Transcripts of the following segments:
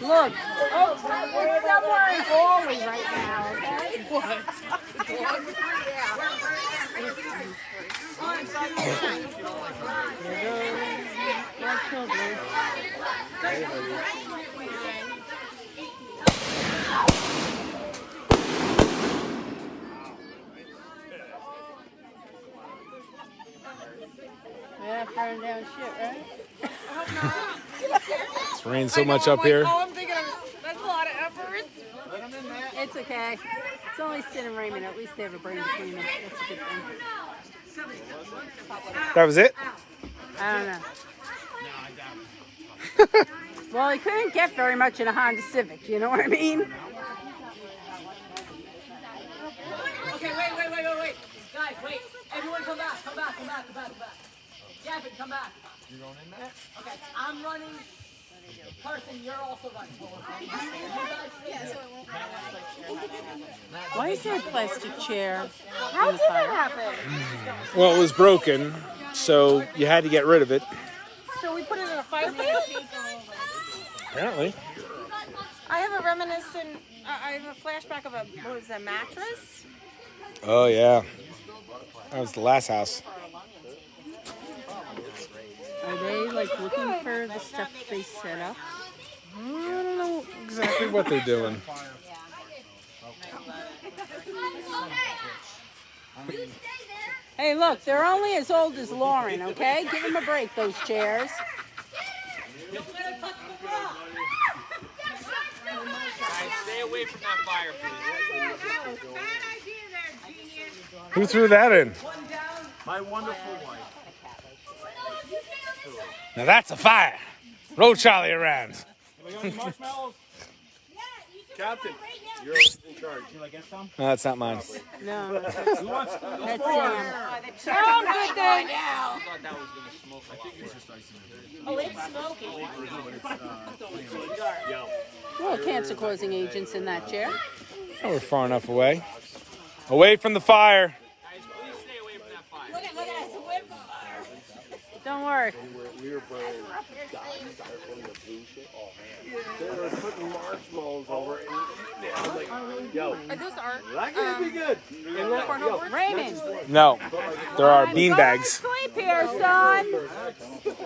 Look. Oh, it's somewhere in Galway right now, okay? What? My children. Yeah, burn down shit, right? It's rained so much up here. Oh, I'm thinking that's a lot of effort. It's okay. It's only Sid and Raymond. At least they have a brain between them. That's a good thing. That was it? I don't know. Well, he couldn't get very much in a Honda Civic. You know what I mean? Okay, wait. Guys, wait. Everyone come back. Gavin, come back. You're going in there? Okay, I'm running. Carson, you're also running. Why is there a plastic chair? How did that happen? Well, it was broken, so you had to get rid of it. So we put it in a fire pit? Apparently. I have a reminiscent, I have a flashback of what was that, mattress? Oh, yeah. That was the last house. Are they like looking for the stuff they set up? I don't know exactly what they're doing. Hey, look, they're only as old as Lauren, okay? Give them a break, those chairs. Stay away from that fire, please. Who threw that in? My wonderful wife. Now that's a fire. Roll Charlie around. Marshmallows? Captain, you're in charge. You get some? No, that's not mine. No, that's Sam. Oh, good thing. I thought that was going to smoke. I think it's just icing. Oh, it's smoking. Well, cancer-causing agents in that chair. Oh, we're far enough away. Away from the fire. Guys, please stay away from that fire. Look at us, away from the fire. Don't worry. We were burning styrofoam, the blue shit. Oh man, they were putting marshmallows over it. I'm like, yo, Are those art? that could be good. Raymond. No, there are bean bags. Sleep here, son.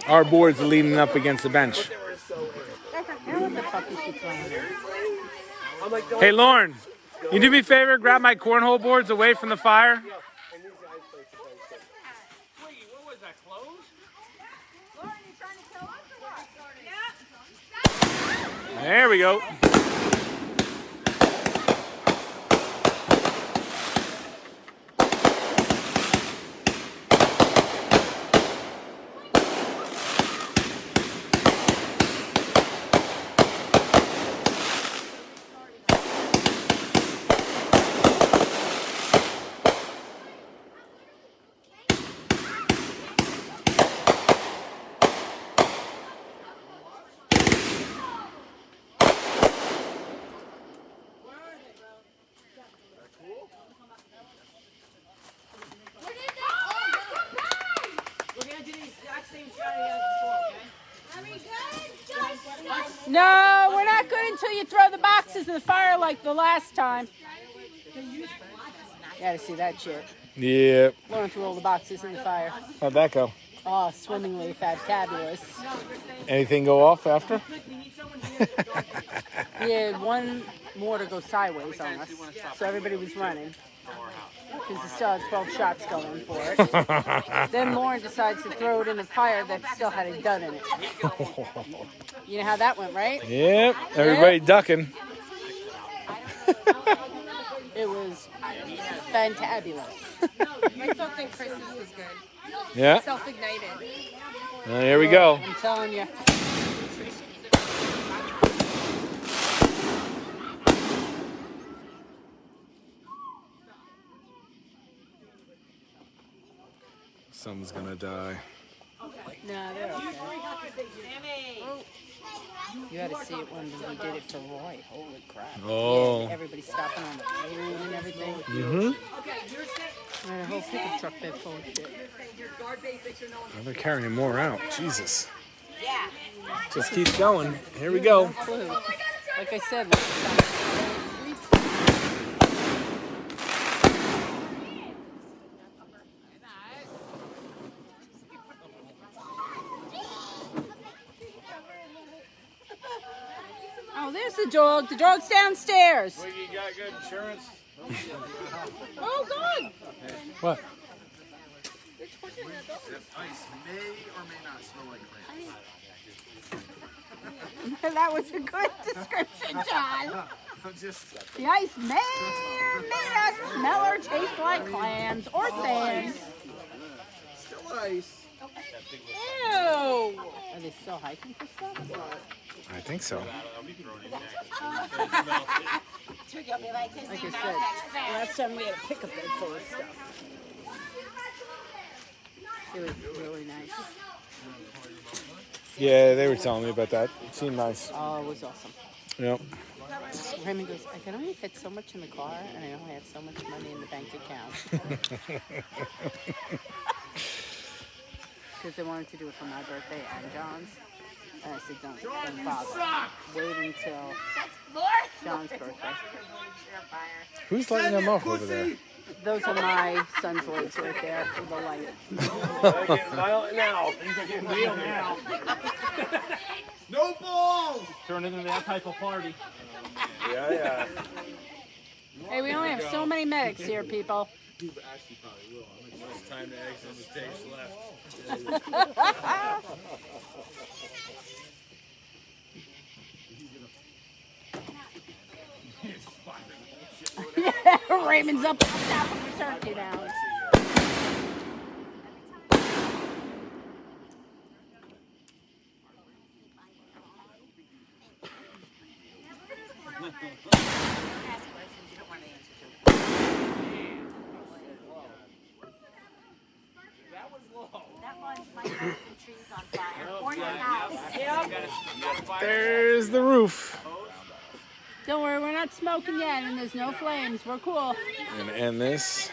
Our boards are leaning up against the bench. Now what the fuck is she playing? I'm like, Hey, Lauren, you do me a favor? Grab my cornhole boards away from the fire. Wait, what was that, closed? Lauren, you trying to kill us or what? Yeah. There we go. No, we're not good until you throw the boxes in the fire like the last time. You gotta see that shit. Yep. Lauren threw all the boxes in the fire. How'd that go? Oh, swimmingly fantabulous. Anything go off after? We had one mortar go sideways on us, so everybody was running. Because he still had 12 shots going for it. Then Lauren decides to throw it in the fire that still had a dud in it. You know how that went, right? Yep. Everybody ducking. It was fantabulous. My thought in Christmas was good. Yeah. Self-ignited. Here we go. I'm telling you. Someone's gonna die. No, they're okay. You had to see it when we did it for Roy. Holy crap. Oh. Yeah, everybody stopping on the road and everything. Mm-hmm. And a whole pickup truck bed full of shit. Well, they're carrying more out. Jesus. Yeah. Just keep going. Here we go. No clue. Like I said, let's stop. Oh, there's the dog. The dog's downstairs. Wiggy got good insurance? Oh, good. What? Ice may or may not smell like clams. That was a good description, John. Just The ice may or may not smell or taste like clams or sand. still ice. Ew. Are they still hiking for stuff? I think so. Like I said, last time we had a pick-up bed full of stuff. It was really nice. Yeah, they were telling me about that. It seemed nice. Oh, it was awesome. Yep. Raymond goes, I can only fit so much in the car, and I only have so much money in the bank account. Because they wanted to do it for my birthday and John's. And I said, don't bother. Wait until John's birthday. Who's lighting them up over there? Those are my son's lights right there with the light. They're getting violent now. Things are getting real now. No balls! Turn into that type of party. Yeah. Hey, we only have so many medics here, people. It's time to exit the stage left. Yeah, Raymond's up on top of the turkey now. There's the roof. Don't worry, we're not smoking yet, and there's no flames. We're cool. And end this.